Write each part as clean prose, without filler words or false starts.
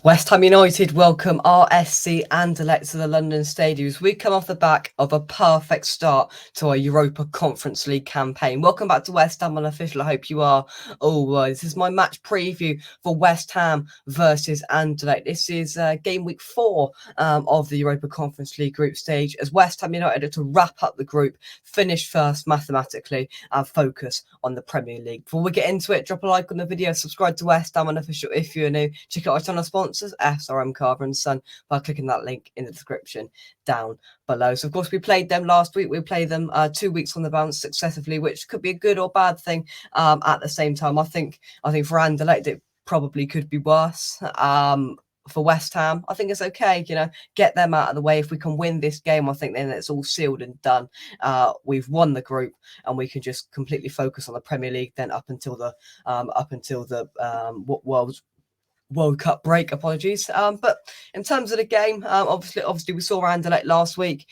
West Ham United welcome RSC Anderlecht to the London Stadiums. We come off the back of a perfect start to our Europa Conference League campaign. Welcome back to West Ham Unofficial. I hope you are all well. This is my match preview for West Ham versus Anderlecht. This is game week 4 of the Europa Conference League group stage, as West Ham United are to wrap up the group, finish first mathematically, and focus on the Premier League. Before we get into it, drop a like on the video, subscribe to West Ham Unofficial if you're new. Check out our channel sponsors, SRM Carver and Son, by clicking that link in the description down below. So of course we played them last week. We played them 2 weeks on the bounce successively, which could be a good or bad thing at the same time. I think for Anderlecht it probably could be worse. For West Ham, I think it's okay, get them out of the way. If we can win this game, I think then it's all sealed and done. We've won the group and we can just completely focus on the Premier League then up until the World Cup break, apologies. But in terms of the game, obviously we saw Anderlecht last week.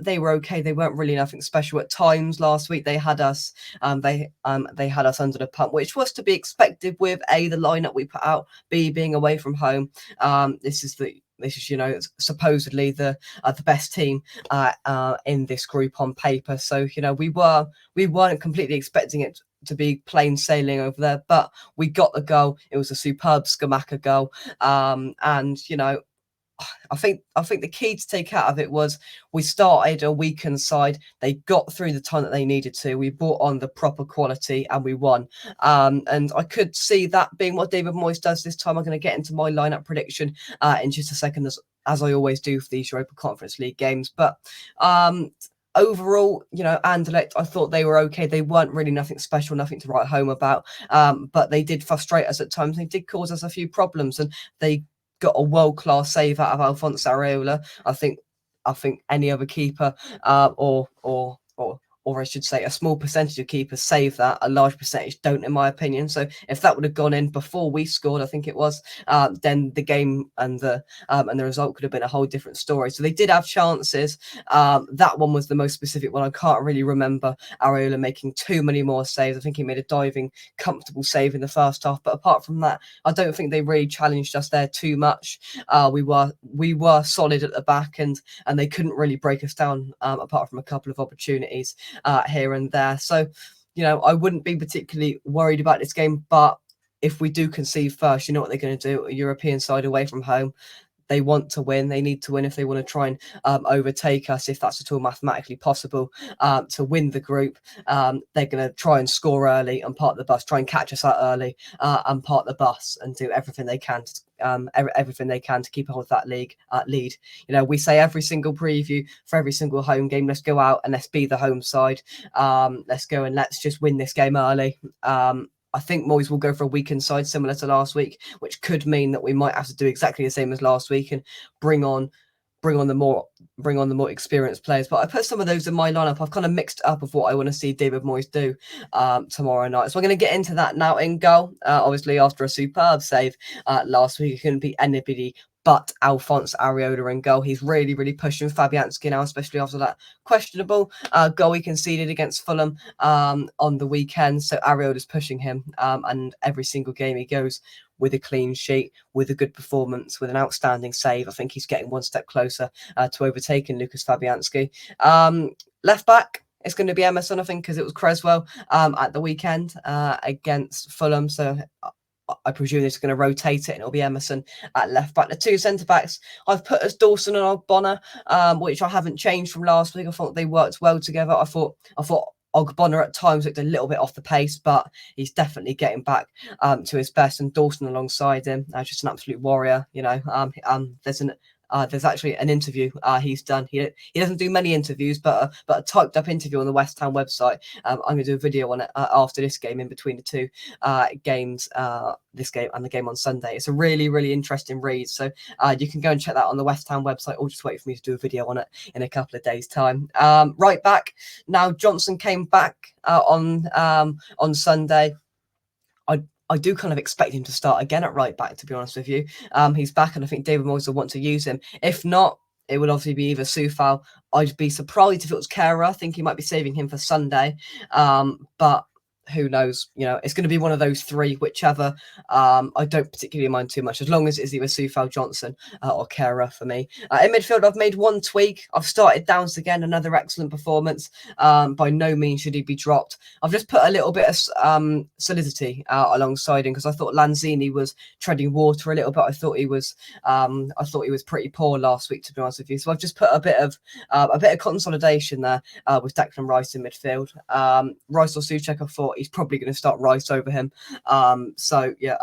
They were okay. They weren't really nothing special at times last week. They had us they had us under the pump, which was to be expected with the lineup we put out, B, being away from home. This is supposedly the best team in this group on paper. So we weren't completely expecting it to be plain sailing over there, but we got the goal. It was a superb Skamaka goal, and I think the key to take out of it was we started a weakened side. They got through the time that they needed to. We brought on the proper quality and we won. And I could see that being what David Moyes does this time. I'm going to get into my lineup prediction in just a second, as I always do for these Europa Conference League games. But overall, Anderlecht, I thought they were okay. They weren't really nothing special, nothing to write home about. But they did frustrate us at times. They did cause us a few problems, and they got a world-class save out of Alphonse Areola. I think any other keeper, or I should say a small percentage of keepers save that. A large percentage don't, in my opinion. So if that would have gone in before we scored, I think it was, then the game and the result could have been a whole different story. So they did have chances. That one was the most specific one. I can't really remember Areola making too many more saves. I think he made a diving, comfortable save in the first half. But apart from that, I don't think they really challenged us there too much. We were solid at the back, and they couldn't really break us down apart from a couple of opportunities here and there. So, I wouldn't be particularly worried about this game, but if we do concede first, you know what they're going to do. A European side away from home. They want to win. They need to win if they want to try and overtake us, if that's at all mathematically possible, to win the group. They're going to try and score early and park the bus, try and catch us out early and park the bus, and do everything they can to keep a hold of that lead. We say every single preview for every single home game, let's go out and let's be the home side. Let's go and let's just win this game early. I think Moyes will go for a weakened side similar to last week, which could mean that we might have to do exactly the same as last week and bring on the more experienced players. But I put some of those in my lineup. I've kind of mixed up of what I want to see David Moyes do tomorrow night. So I'm going to get into that now. In goal, obviously after a superb save last week, it couldn't be anybody but Alphonse Areola in goal. He's really, really pushing Fabianski now, especially after that questionable goal he conceded against Fulham on the weekend. So Areola's pushing him, and every single game he goes with a clean sheet, with a good performance, with an outstanding save. I think he's getting one step closer to overtaking Lucas Fabianski. Left back, it's going to be Emerson, I think, because it was Creswell at the weekend against Fulham. So I presume it's going to rotate it, and it'll be Emerson at left back. The two centre backs I've put as Dawson and Ogbonna, which I haven't changed from last week. I thought they worked well together. I thought Ogbonna at times looked a little bit off the pace, but he's definitely getting back to his best. And Dawson alongside him, just an absolute warrior. There's actually an interview he's done. He doesn't do many interviews, but a typed up interview on the West Ham website. I'm going to do a video on it after this game, in between the two games, this game and the game on Sunday. It's a really, really interesting read. So you can go and check that on the West Ham website, or just wait for me to do a video on it in a couple of days' time. Right back now, Johnson came back on Sunday. I do kind of expect him to start again at right back, to be honest with you. He's back, and I think David Moyes will want to use him. If not, it would obviously be either Soufal. I'd be surprised if it was Kehrer. I think he might be saving him for Sunday. But who knows? It's going to be one of those three, whichever. I don't particularly mind too much, as long as it's either Sufal Johnson or Kera for me. In midfield, I've made one tweak. I've started Downs again, another excellent performance. By no means should he be dropped. I've just put a little bit of solidity alongside him, because I thought Lanzini was treading water a little bit. I thought he was pretty poor last week, to be honest with you. So I've just put a bit of consolidation there with Declan Rice in midfield. Rice or Souček, I thought he's probably going to start Rice over him. So yeah,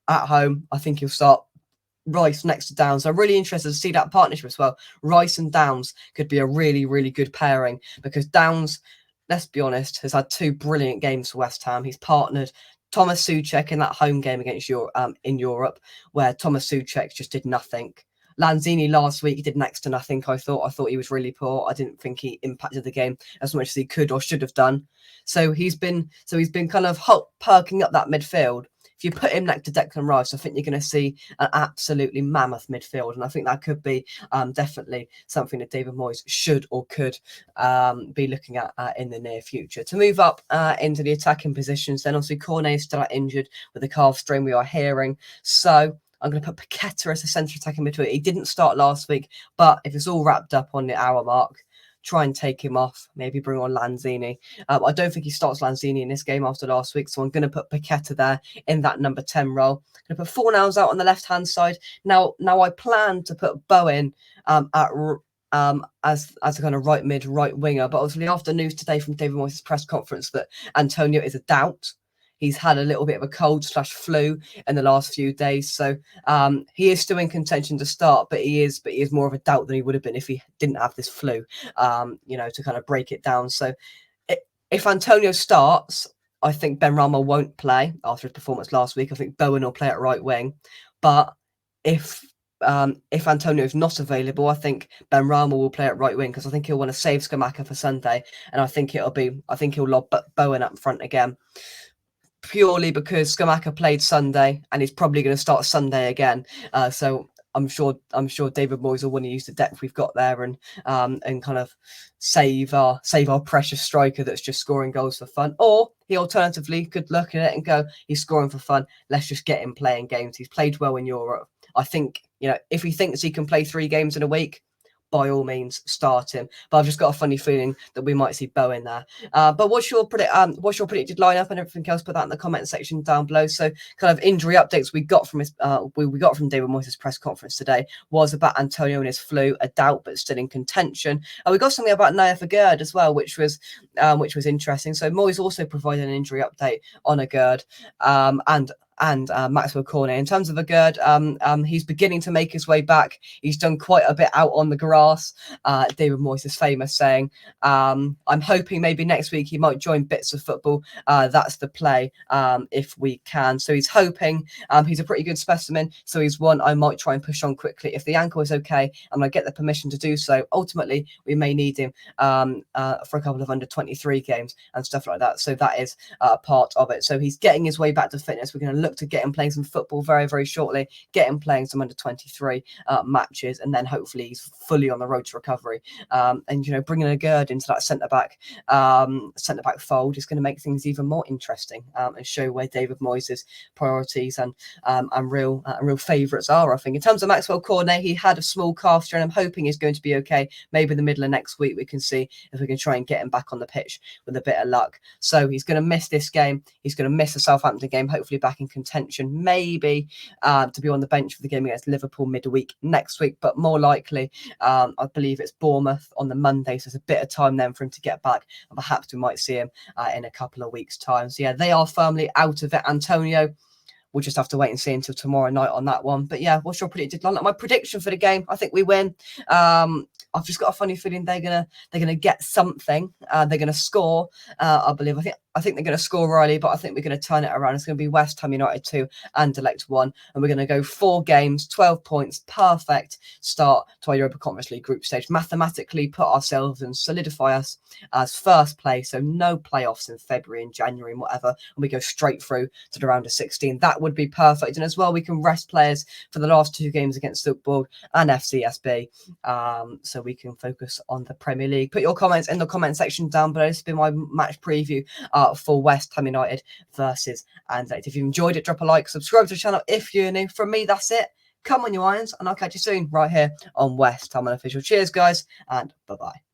at home, I think he'll start Rice next to Downs. I'm really interested to see that partnership as well. Rice and Downs could be a really, really good pairing, because Downs, let's be honest, has had two brilliant games for West Ham. He's partnered Thomas Souček in that home game against in Europe, where Thomas Souček just did nothing. Lanzini last week, he did next to nothing. I thought he was really poor. I didn't think he impacted the game as much as he could or should have done. So he's been kind of perking up that midfield. If you put him next to Declan Rice, I think you're going to see an absolutely mammoth midfield, and I think that could be definitely something that David Moyes should or could be looking at in the near future. To move up into the attacking positions, then obviously Cornet is still injured with a calf strain, we are hearing. So I'm going to put Paqueta as a centre attacking midfielder. He didn't start last week, but if it's all wrapped up on the hour mark, try and take him off, maybe bring on Lanzini. I don't think he starts Lanzini in this game after last week, so I'm going to put Paqueta there in that number 10 role. I'm going to put Fornals out on the left-hand side. Now I plan to put Bowen as a kind of right mid, right winger, but obviously after news today from David Moyes' press conference that Antonio is a doubt. He's had a little bit of a cold/flu in the last few days. So he is still in contention to start, but he is more of a doubt than he would have been if he didn't have this flu, to kind of break it down. So if Antonio starts, I think Benrahma won't play after his performance last week. I think Bowen will play at right wing. But if Antonio is not available, I think Benrahma will play at right wing, because I think he'll want to save Scamacca for Sunday. And I think he'll lob Bowen up front again, purely because Scamacca played Sunday and he's probably going to start Sunday again. So I'm sure David Moyes will want to use the depth we've got there and kind of save our precious striker that's just scoring goals for fun. Or he alternatively could look at it and go, he's scoring for fun, let's just get him playing games. He's played well in Europe. I think, if he thinks he can play 3 games in a week, by all means, start him. But I've just got a funny feeling that we might see Bowen there. But what's your predicted lineup and everything else? Put that in the comment section down below. So, kind of injury updates we got from David Moyes' press conference today was about Antonio and his flu, a doubt but still in contention. We got something about Naya Fagerd as well, which was interesting. So Moyes also provided an injury update on Agerd and Maxwell Cornet. In terms of Agerd, he's beginning to make his way back. He's done quite a bit out on the grass. David Moyes is famous saying, I'm hoping maybe next week he might join Bits of Football. That's the play, if we can. So he's hoping. He's a pretty good specimen. So he's one I might try and push on quickly. If the ankle is okay and I get the permission to do so, ultimately we may need him for a couple of under-23 games and stuff like that. So that is part of it. So he's getting his way back to fitness. We're going to look to get him playing some football very, very shortly, get him playing some under-23 matches, and then hopefully he's fully on the road to recovery. And bringing a Agerd into that centre-back fold is going to make things even more interesting and show where David Moyes' priorities and real favourites are, I think. In terms of Maxwell Cornet, he had a small calf strain. I'm hoping he's going to be okay. Maybe in the middle of next week we can see if we can try and get him back on the pitch with a bit of luck. So he's going to miss this game. He's going to miss the Southampton game, hopefully back in contention, maybe to be on the bench for the game against Liverpool midweek next week, but more likely I believe it's Bournemouth on the Monday, so there's a bit of time then for him to get back, and perhaps we might see him in a couple of weeks' time. So yeah, they are firmly out of it. Antonio, we'll just have to wait and see until tomorrow night on that one. But yeah, what's your predicted lineup? My prediction for the game, I think we win. I've just got a funny feeling they're gonna get something. They're gonna score. I believe. I think they're going to score Riley, but I think we're going to turn it around. It's going to be West Ham United 2, Anderlecht 1, and we're going to go 4 games, 12 points, perfect start to our Europa Conference League group stage. Mathematically put ourselves and solidify us as first place, so no playoffs in February and January and whatever, and we go straight through to the round of 16. That would be perfect, and as well we can rest players for the last 2 games against Silkeborg and FCSB. So so we can focus on the Premier League. Put your comments in the comment section down below. This has been my match preview for West Ham United versus Anderlecht. If you enjoyed it, drop a like, subscribe to the channel if you're new. From me, that's it. Come on, you Irons, and I'll catch you soon right here on West Ham Unofficial. Cheers, guys, and bye-bye.